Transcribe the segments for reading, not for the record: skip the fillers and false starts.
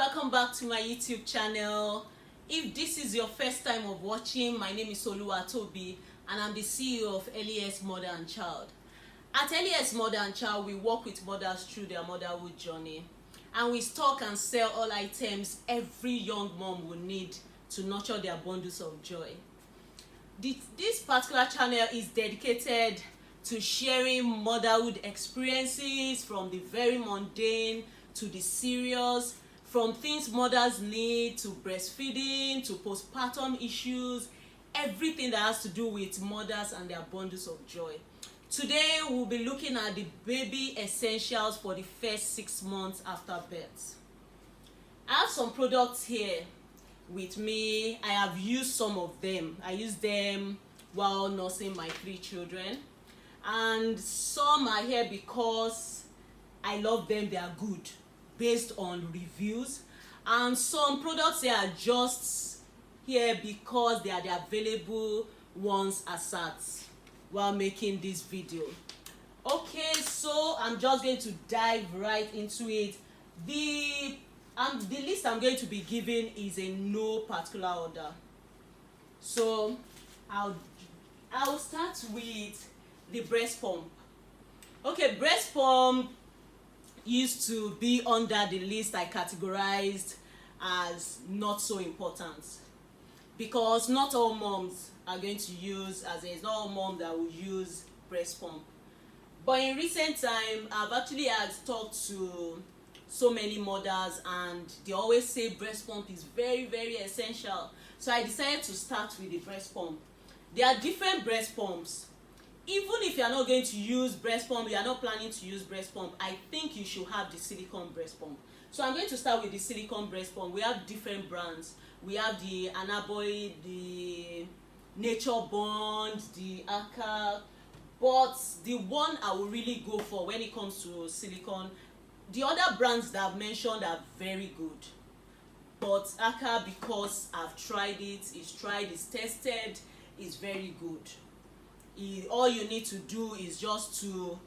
welcome back to my YouTube channel. If this is your first time of watching, my name is Toby and I'm the CEO of LES Mother and Child. At LES Mother and Child, we work with mothers through their motherhood journey, and we stock and sell all items every young mom will need to nurture their bundles of joy. This particular channel is dedicated to sharing motherhood experiences, from the very mundane to the serious, from things mothers need to breastfeeding to postpartum issues, everything that has to do with mothers and their bundles of joy. Today we'll be looking at the baby essentials for the first 6 months after birth. I have some products here with me. I have used some of them. I used them while nursing my 3 children, and some are here because I love them. They are good based on reviews, and some products here are just here because they are the available ones as at while making this video. Okay, so I'm just going to dive right into it. The list I'm going to be giving is in no particular order, so I'll start with the breast pump. Okay, breast pump used to be under the list I categorized as not so important, because not all moms are going to use, as there is not all mom that will use breast pump. But in recent time, I've actually talked to so many mothers, and they always say breast pump is very, very essential. So I decided to start with the breast pump. There are different breast pumps. Even if you are not going to use breast pump, you are not planning to use breast pump, I think you should have the silicone breast pump. So I'm going to start with the silicone breast pump. We have different brands. We have the Anaboy, the Nature Bond, the Aka, but the one I will really go for when it comes to silicone, the other brands that I've mentioned are very good, but Aka, because I've tried it, it's tried, it's tested, it's very good. All you need to do is just to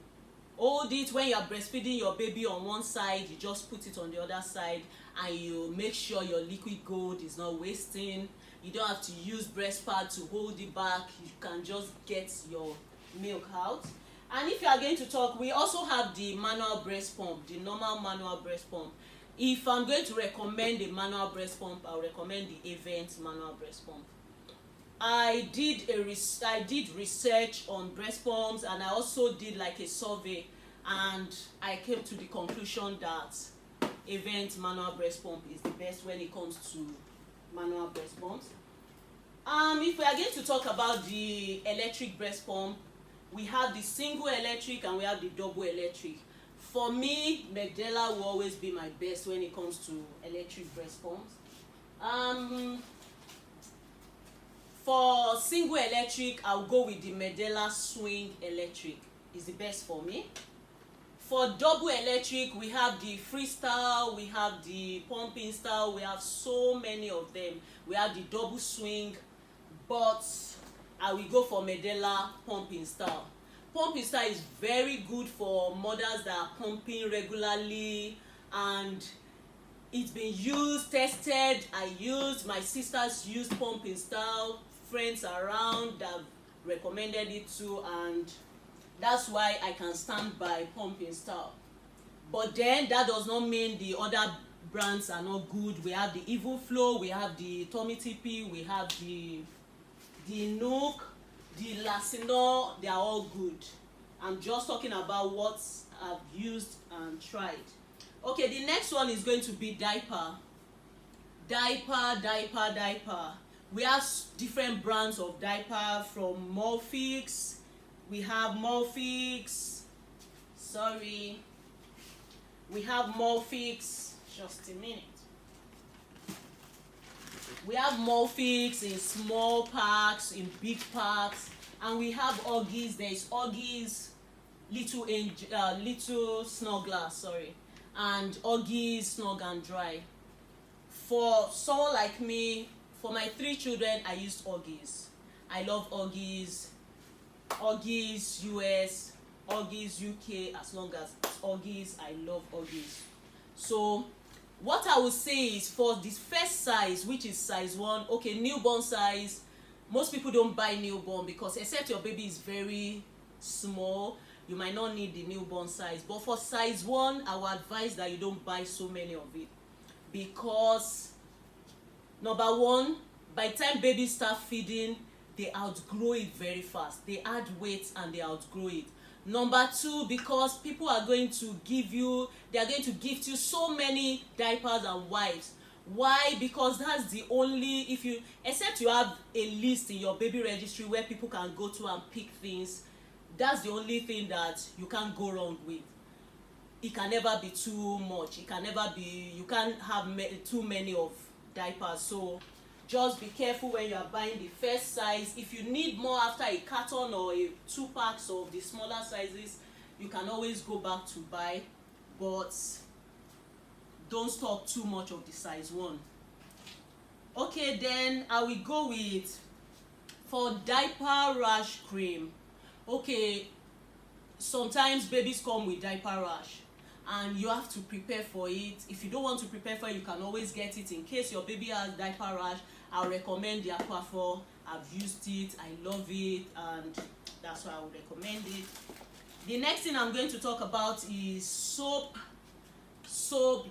hold it when you are breastfeeding your baby on one side, you just put it on the other side, and you make sure your liquid gold is not wasting. You don't have to use breast pad to hold it back. You can just get your milk out. And if you are going to talk, we also have the manual breast pump, the normal manual breast pump. If I'm going to recommend a manual breast pump, I'll recommend the Event manual breast pump. I did research on breast pumps, and I also did like a survey, and I came to the conclusion that Event manual breast pump is the best when it comes to manual breast pumps. If we are going to talk about the electric breast pump, we have the single electric and we have the double electric. For me, Medela will always be my best when it comes to electric breast pumps. For single electric, I'll go with the Medela Swing Electric. It's the best for me. For double electric, we have the Freestyle, we have the Pumping Style, we have so many of them. We have the double swing, but I will go for Medela Pumping Style. Pumping Style is very good for mothers that are pumping regularly, and it's been used, tested. My sisters used Pumping Style, friends around that recommended it too, and that's why I can stand by Pumping Style. But then that does not mean the other brands are not good. We have the Evil Flow, we have the Tommy TP, we have the Nook, the Lasinor. They are all good. I'm just talking about what I've used and tried. Okay, the next one is going to be diaper. Diaper. We have different brands of diaper, from Molfix. We have Molfix. We have Molfix. Just a minute. We have Molfix in small packs, in big packs, and we have Huggies. There is Huggies Little Snuggler, and Huggies Snug and Dry. For someone like me, for my 3 children, I used Huggies. I love Huggies. Huggies US, Huggies UK, as long as it's Huggies, I love Huggies. So What I would say is, for this first size, which is size 1, okay, newborn size, most people don't buy newborn because, except your baby is very small, you might not need the newborn size. But for size 1, I would advise that you don't buy so many of it, because number 1, by the time babies start feeding, they outgrow it very fast. They add weight and they outgrow it. Number 2, because people are going to give you, they are going to gift you so many diapers and wipes. Why? Because that's the only, if you, except you have a list in your baby registry where people can go to and pick things, that's the only thing that you can't go wrong with. It can never be too much. It can never be, you can't have too many of diapers. So just be careful when you are buying the first size. If you need more after a carton or 2 packs of the smaller sizes, you can always go back to buy, but don't stock too much of the size 1. Okay, then I will go with, for diaper rash cream. Okay, sometimes babies come with diaper rash and you have to prepare for it. If you don't want to prepare for it, you can always get it. In case your baby has diaper rash, I'll recommend the Aquaphor. I've used it, I love it, and that's why I would recommend it. The next thing I'm going to talk about is soap.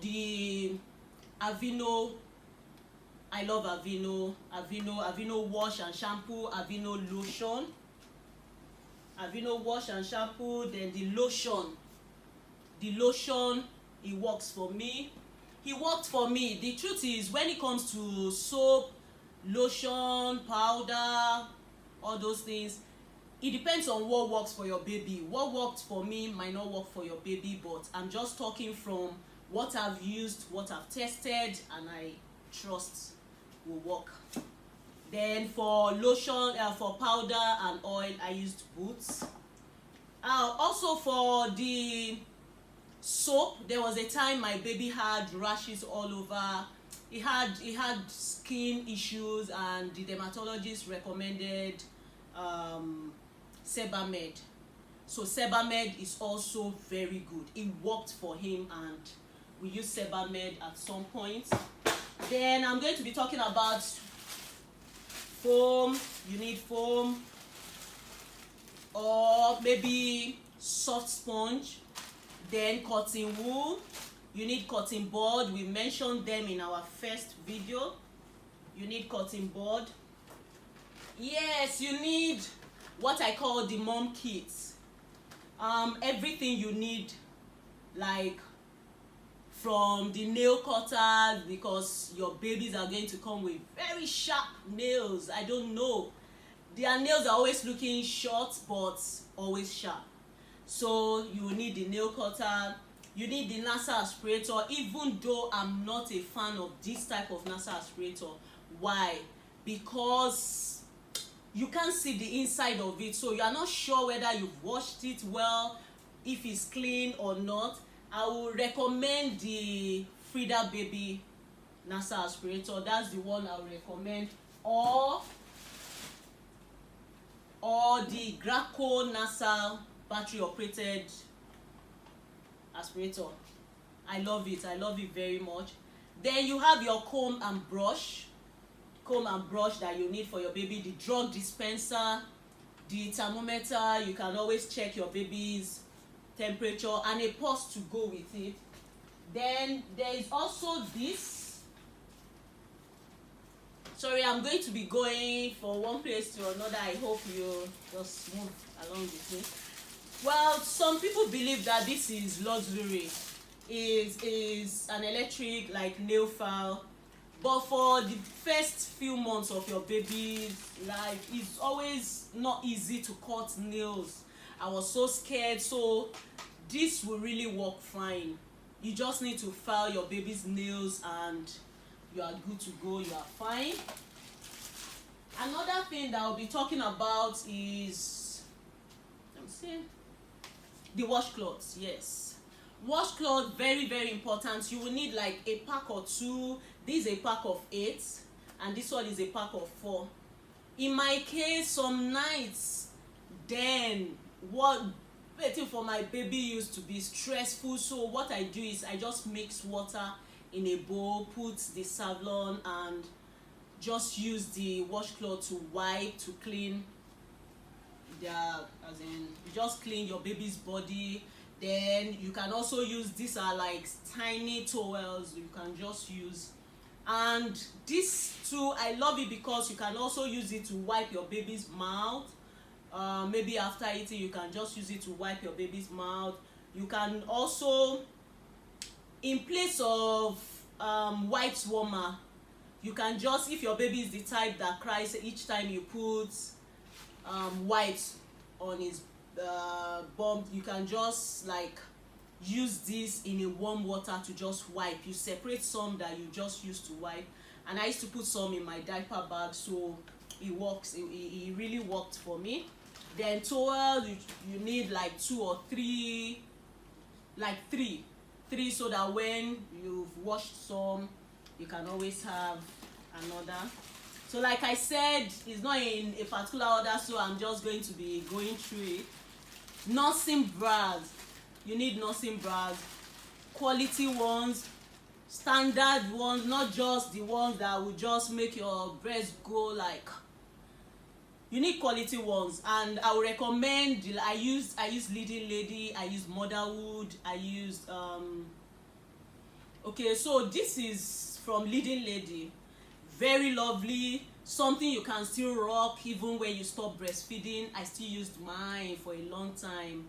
The Aveeno. I love Aveeno wash and shampoo, Aveeno lotion, Aveeno wash and shampoo. Then the lotion, it works for me. He worked for me. The truth is, when it comes to soap, lotion, powder, all those things, it depends on what works for your baby. What worked for me might not work for your baby, but I'm just talking from what I've used, what I've tested, and I trust will work. Then for lotion, for powder and oil, I used Boots. Also for the soap, there was a time my baby had rashes all over. He had skin issues, and the dermatologist recommended Sebamed. So Sebamed is also very good. It worked for him, and we use Sebamed at some point. Then I'm going to be talking about foam. You need foam, or maybe soft sponge. Then cotton wool. You need cotton board. We mentioned them in our first video. You need cotton board. Yes, you need what I call the mom kits. Everything you need, like from the nail cutters, because your babies are going to come with very sharp nails. I don't know, their nails are always looking short but always sharp. So you will need the nail cutter. You need the NASA aspirator, even though I'm not a fan of this type of NASA aspirator. Why? Because you can't see the inside of it, so you are not sure whether you've washed it well, if it's clean or not. I will recommend the Frida Baby NASA aspirator. That's the one I will recommend, or the Graco NASA battery operated aspirator. I love it very much. Then you have your comb and brush that you need for your baby, the drug dispenser, the thermometer. You can always check your baby's temperature, and a pulse to go with it. Then there is also this. Sorry, I'm going to be going from one place to another. I hope you just move along with me. Well, some people believe that this is luxury, is an electric like nail file, but for the first few months of your baby's life, it's always not easy to cut nails. I was so scared, so this will really work fine. You just need to file your baby's nails and you are good to go, you are fine. Another thing that I'll be talking about is, let me see, the washcloths. Yes, washcloth, very very important. You will need like a pack or 2. This is a pack of 8 and this one is a pack of 4. In my case, some nights, then waiting for my baby used to be stressful, so what I do is I just mix water in a bowl, put the Savlon, and just use the washcloth to wipe to clean their, as in you just clean your baby's body. Then you can also use, these are like tiny towels you can just use. And this too, I love it because you can also use it to wipe your baby's mouth. Maybe after eating you can just use it to wipe your baby's mouth. You can also, in place of wipes warmer, you can just, if your baby is the type that cries each time you put wipes on his bum, you can just like use this in a warm water to just wipe. You separate some that you just use to wipe, and I used to put some in my diaper bag, so it works. It really worked for me. Then towel, you need like 2 or 3, like three, so that when you've washed some you can always have another. So like I said, it's not in a particular order, so I'm just going to be going through it. Nursing bras, you need nursing bras, quality ones, standard ones, not just the ones that will just make your breast go like. You need quality ones, and I would recommend, I use Leading Lady, I use Motherhood, I used okay, so this is from Leading Lady. Very lovely, something you can still rock even when you stop breastfeeding. I still used mine for a long time.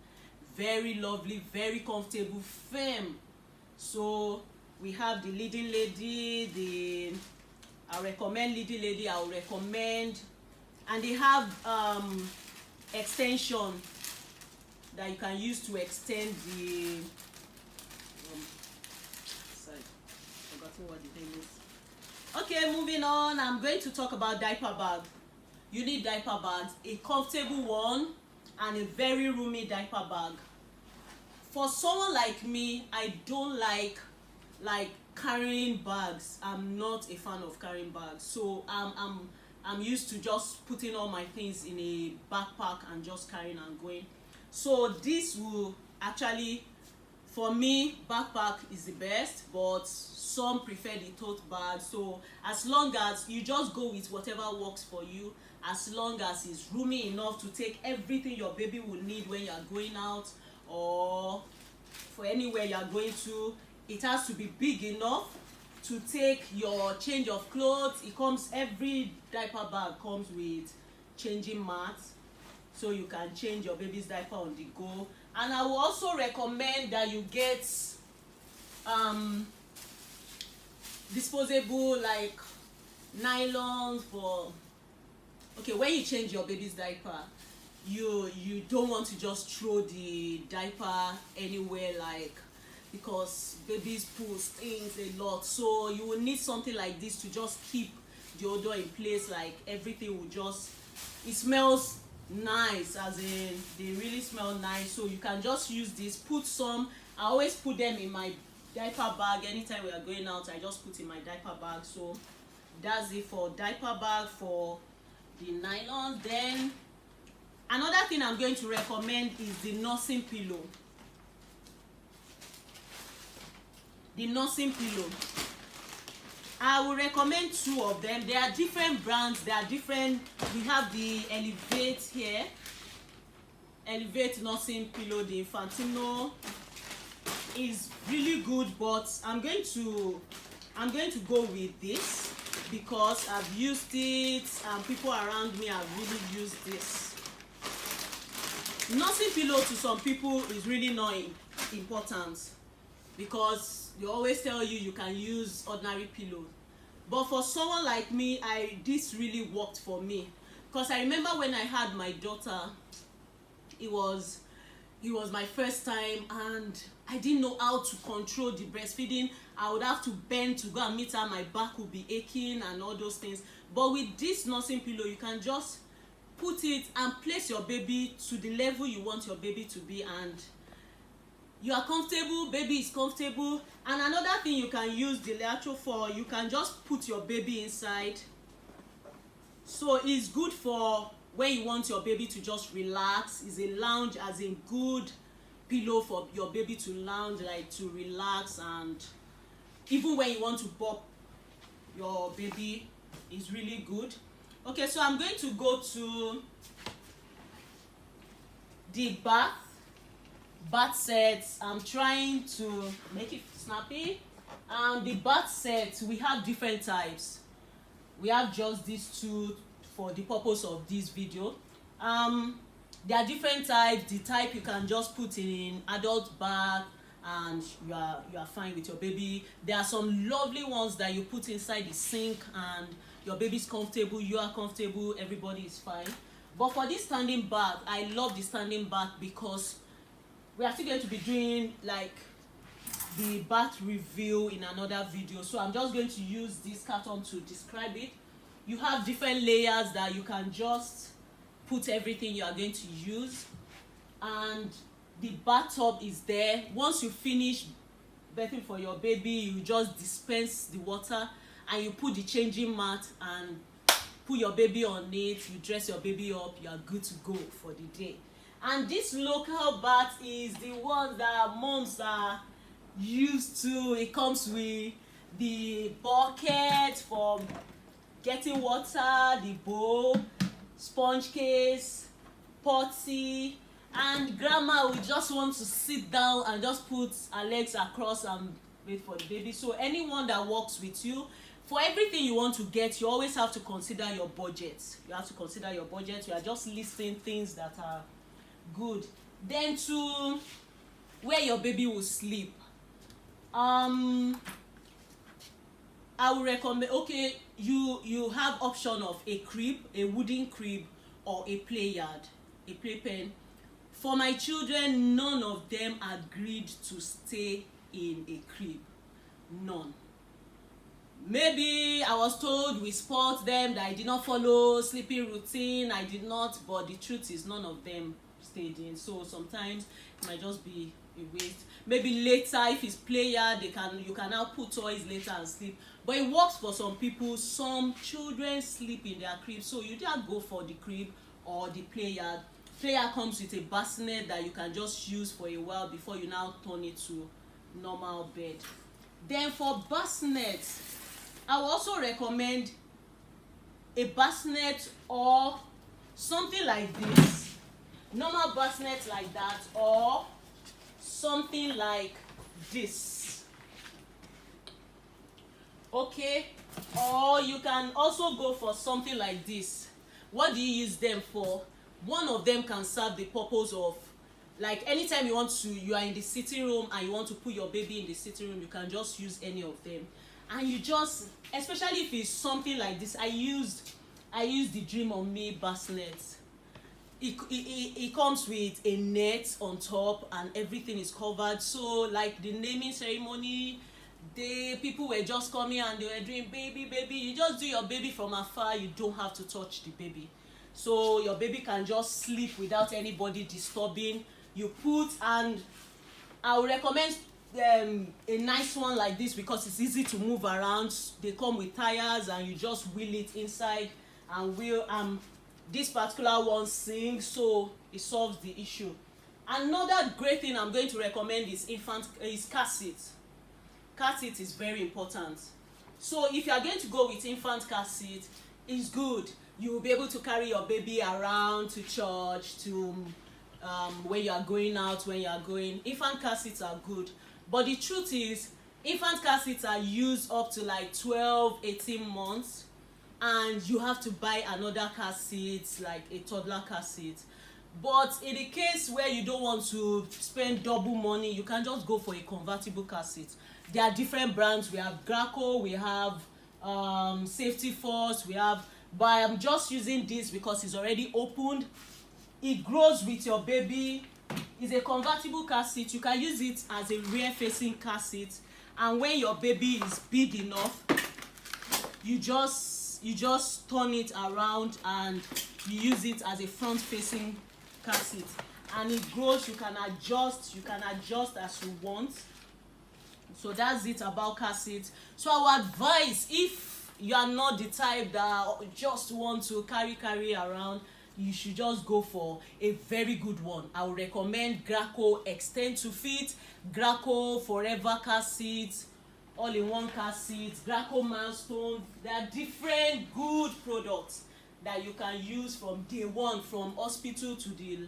Very lovely, very comfortable, firm. So we have the Leading Lady, I recommend Leading Lady, I will recommend, and they have extension that you can use to extend the sorry, forgotten what the name is. Okay, moving on, I'm going to talk about diaper bag. You need diaper bags, a comfortable one and a very roomy diaper bag. For someone like me, I don't like carrying bags. I'm not a fan of carrying bags, so I'm used to just putting all my things in a backpack and just carrying and going. So this will actually, for me, backpack is the best, but some prefer the tote bag. So as long as you just go with whatever works for you, as long as it's roomy enough to take everything your baby will need when you are going out or for anywhere you are going to. It has to be big enough to take your change of clothes. It comes, every diaper bag comes with changing mats, so you can change your baby's diaper on the go. And I will also recommend that you get disposable like nylons for, okay, when you change your baby's diaper, you don't want to just throw the diaper anywhere, like, because babies poo stings a lot, so you will need something like this to just keep the odor in place. Like everything will just, it smells nice, as in they really smell nice. So you can just use this, put some, I always put them in my diaper bag. Anytime we are going out, I just put in my diaper bag. So that's it for diaper bag, for the nylon. Then another thing I'm going to recommend is the nursing pillow. The nursing pillow, I will recommend 2 of them. There are different brands, they are different. We have the Elevate here, Elevate nursing pillow. The Infantino is really good, but I'm going to go with this because I've used it and people around me have really used this. Nursing pillow to some people is really not important, because they always tell you you can use ordinary pillows. But for someone like me, this really worked for me, because I remember when I had my daughter, it was my first time and I didn't know how to control the breastfeeding. I would have to bend to go and meet her, my back would be aching and all those things. But with this nursing pillow, you can just put it and place your baby to the level you want your baby to be, and you are comfortable, baby is comfortable. And another thing you can use the Leatro for, you can just put your baby inside. So it's good for when you want your baby to just relax. It's a lounge, as in good pillow for your baby to lounge, like to relax and even when you want to burp your baby, is really good. Okay, so I'm going to go to the bath sets. I'm trying to make it snappy. The bath sets, we have different types. We have just these two for the purpose of this video. There are different types. The type you can just put in adult bath and you are fine with your baby. There are some lovely ones that you put inside the sink and your baby's comfortable, you are comfortable, everybody is fine. But for this standing bath, I love the standing bath because we are still going to be doing like the bath review in another video, so I'm just going to use this carton to describe it. You have different layers that you can just put everything you are going to use, and the bathtub is there. Once you finish bathing for your baby, you just dispense the water and you put the changing mat and put your baby on it. You dress your baby up, you are good to go for the day. And this local bath is the one that moms are used to. It comes with the bucket for getting water, the bowl, sponge case, potty, and grandma will just want to sit down and just put her legs across and wait for the baby. So anyone that works with you, for everything you want to get, you always have to consider your budget. You have to consider your budget. You are just listing things that are good. Then to where your baby will sleep, I would recommend, okay, you have option of a crib, a wooden crib, or a play yard, a playpen. For my children, none of them agreed to stay in a crib. None. Maybe I was told we spoiled them, that I did not follow sleeping routine, I did not, but the truth is none of them stayed in. So sometimes it might just be a waste. Maybe later, if it's play yard, you can now put toys later and sleep. But it works for some people. Some children sleep in their crib, so you just go for the crib or the play yard. Play yard comes with a bassinet that you can just use for a while before you now turn it to normal bed. Then for bassinets, I will also recommend a bassinet or something like this, normal bassinet like that, or something like this. Okay, or you can also go for something like this. What do you use them for? One of them can serve the purpose of, like, anytime you want to, you are in the sitting room and you want to put your baby in the sitting room, you can just use any of them. And you just, especially if it's something like this, I used the Dream on Me bassinet. It comes with a net on top and everything is covered. So like the naming ceremony, people were just coming and they were doing baby. You just do your baby from afar. You don't have to touch the baby, so your baby can just sleep without anybody disturbing. You put, and I would recommend a nice one like this because it's easy to move around. They come with tires and you just wheel it inside and wheel. This particular one sings, so it solves the issue. Another great thing I'm going to recommend is car seat. Car seat is very important. So if you are going to go with infant car seat, it's good. You will be able to carry your baby around to church, to when you are going out, when you are going. Infant car seats are good. But the truth is, infant car seats are used up to like 12-18 months. And you have to buy another car seat, like a toddler car seat. But in the case where you don't want to spend double money, you can just go for a convertible car seat. There are different brands. We have Graco, we have Safety Force, but I'm just using this because it's already opened. It grows with your baby. It's a convertible car seat. You can use it as a rear facing car seat, and when your baby is big enough, you just turn it around and you use it as a front facing car seat, and it grows. You can adjust as you want. So that's it about car seats. So I would advise, if you are not the type that just want to carry around, you should just go for a very good one. I would recommend Graco Extend to Fit, Graco Forever car seats, all-in-one car seats, Graco Milestone. There are different good products that you can use from day one, from hospital to the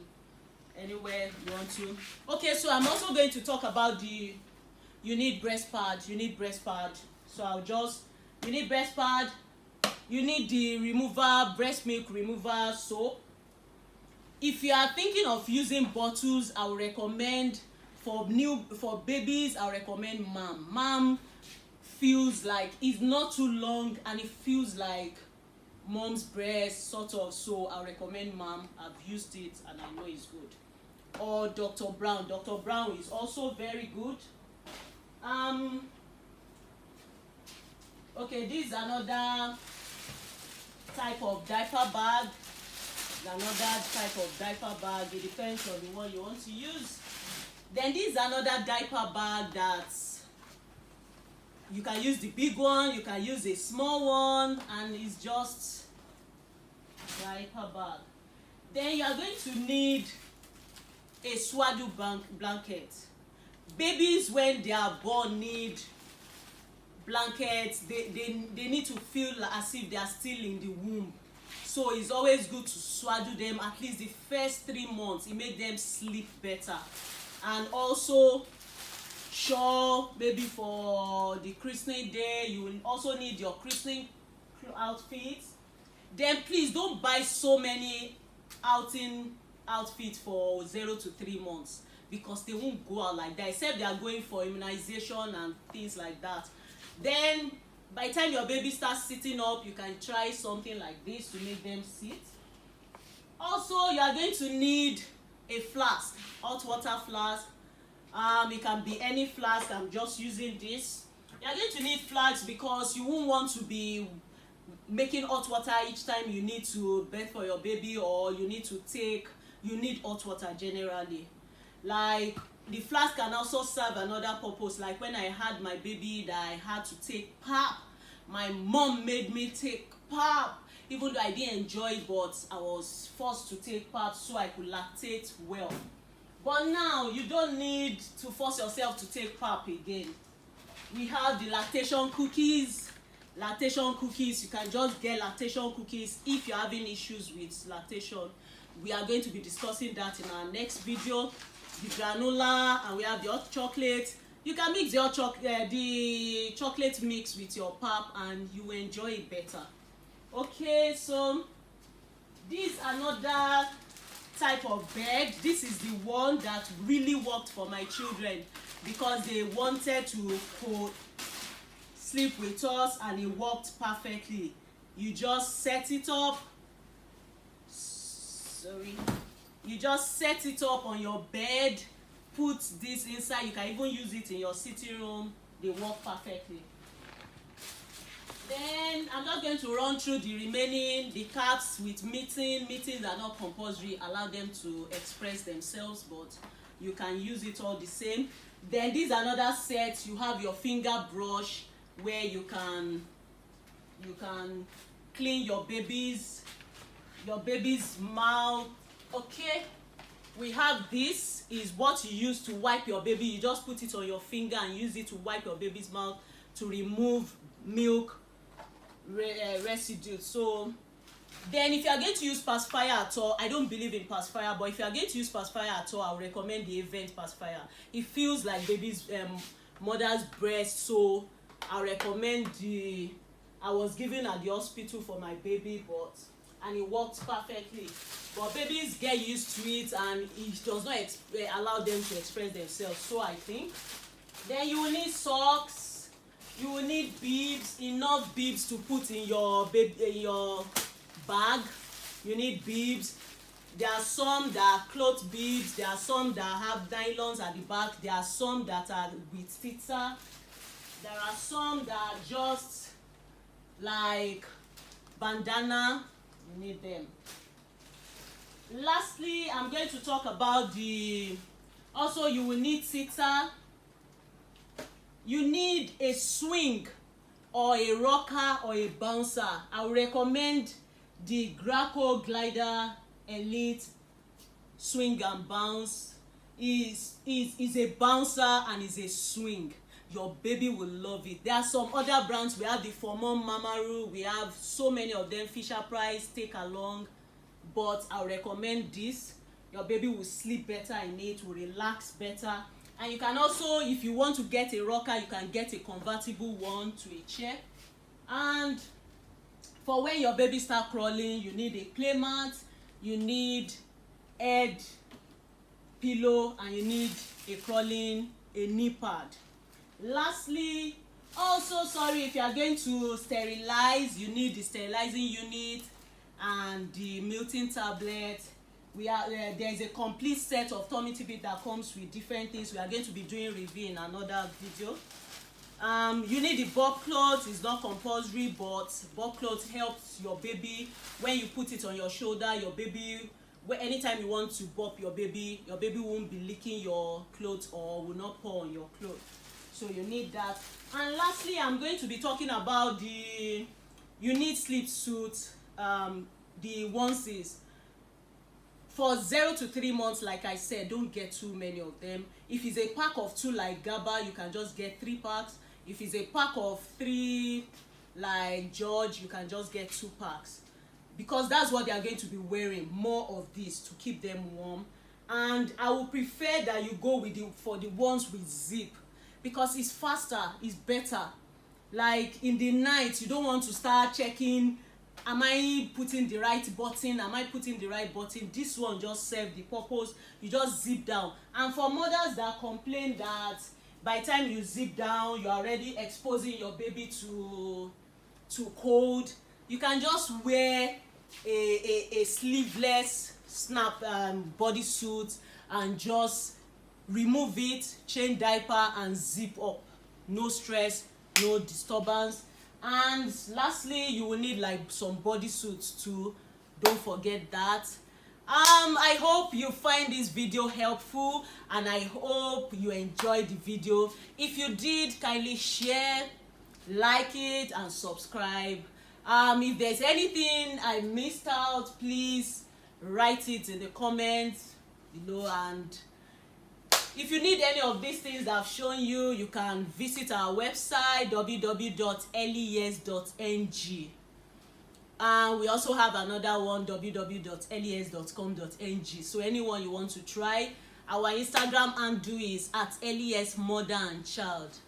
anywhere you want to. Okay, so I'm also going to talk about the you need breast pad. So you need breast pad, you need the remover, breast milk remover soap. If you are thinking of using bottles, I would recommend for babies, I recommend Mam feels like it's not too long and it feels like mom's breast sort of, so I recommend Mam. I've used it and I know it's good. Or Dr. Brown is also very good. Okay, this is another type of diaper bag. It depends on the one you want to use. Then this is another diaper bag that you can use the big one, you can use a small one, and it's just diaper bag. Then you are going to need a swaddle blanket. Babies, when they are born, need blankets. They need to feel as if they are still in the womb. So it's always good to swaddle them at least the first 3 months. It makes them sleep better. And also, sure, maybe for the christening day, you will also need your christening outfits. Then please don't buy so many outing outfits for 0 to 3 months, because they won't go out like that, except they are going for immunization and things like that. Then by the time your baby starts sitting up, you can try something like this to make them sit. Also, you are going to need a flask, hot water flask. It can be any flask. I'm just using this. You are going to need flasks because you won't want to be making hot water each time you need to bathe for your baby, or you need hot water generally. Like, the flask can also serve another purpose. Like when I had my baby that I had to take pap, my mom made me take pap, even though I didn't enjoy it, but I was forced to take pap so I could lactate well. But now you don't need to force yourself to take pap again. We have the lactation cookies. You can just get lactation cookies if you're having issues with lactation. We are going to be discussing that in our next video. The granola, and we have the hot chocolate. You can mix the chocolate mix with your pap and you will enjoy it better. Okay, so this is another type of bed. This is the one that really worked for my children because they wanted to sleep with us, and it worked perfectly. You just set it up. You just set it up on your bed, put this inside. You can even use it in your sitting room. They work perfectly. Then I'm just going to run through the remaining, the caps with meetings. Meetings are not compulsory. Allow them to express themselves, but you can use it all the same. Then this is another set. You have your finger brush where you can clean your baby's mouth. Okay, we have this is what you use to wipe your baby. You just put it on your finger and use it to wipe your baby's mouth to remove milk residue. So then if you are going to use pacifier at all, I don't believe in pacifier, but if you are going to use pacifier at all, I would recommend the Event pacifier. It feels like baby's mother's breast, so I recommend I was given at the hospital for my baby, and it works perfectly. But babies get used to it, and it does not allow them to express themselves. So I think. Then you will need socks. You will need bibs, enough bibs to put in your bag. You need bibs. There are some that are cloth bibs. There are some that have nylons at the back. There are some that are with tita. There are some that are just like bandana. You need them. Lastly, I'm going to talk about also you will need tita. You need a swing or a rocker or a bouncer. I would recommend the Graco Glider Elite Swing and Bounce. Is a bouncer and is a swing. your baby will love it. There are some other brands. We have the For Mom Mamaru, we have so many of them, Fisher Price, Take Along, but I recommend this. Your baby will sleep better in it, will relax better. And you can also, if you want to get a rocker, you can get a convertible one to a chair. And for when your baby start crawling, you need a play mat, you need head pillow, and you need a knee pad. Lastly, also, sorry, if you are going to sterilize, you need the sterilizing unit and the Milton tablet. There is a complete set of tummy tidbit that comes with different things. We are going to be doing review in another video. You need the bulk cloth. It's not compulsory, but bulk cloth helps your baby. When you put it on your shoulder, your baby, anytime you want to bop your baby won't be licking your clothes or will not pour on your clothes. So you need that. And lastly, I'm going to be talking about you need sleep suits, the onesies. For 0 to 3 months, like I said, don't get too many of them. If it's a pack of 2 like Gaba, you can just get 3 packs. If it's a pack of 3 like George, you can just get 2 packs. Because that's what they are going to be wearing, more of this to keep them warm. And I would prefer that you go with for the ones with zip, because it's faster, it's better. Like in the night, you don't want to start checking, am I putting the right button, am I putting the right button? This one just serves the purpose. You just zip down. And for mothers that complain that by the time you zip down, you're already exposing your baby to cold, you can just wear a sleeveless snap bodysuit and just remove it, change diaper, and zip up. No stress, no disturbance. And lastly, you will need like some bodysuits too. Don't forget that. I hope you find this video helpful, and I hope you enjoyed the video. If you did, kindly share, like it, and subscribe. If there's anything I missed out, please write it in the comments below. And if you need any of these things that I've shown you, you can visit our website www.les.ng. And we also have another one, www.les.com.ng. So anyone you want to try, our Instagram handle is @LESmotherandchild.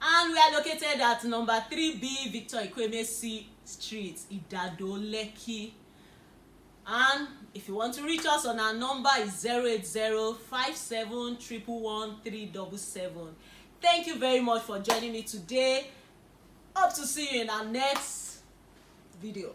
And we are located at number 3B Victor Ikwemesi Street, Idado, Lekki. And if you want to reach us on our number, is 08057111377. Thank you very much for joining me today. Hope to see you in our next video.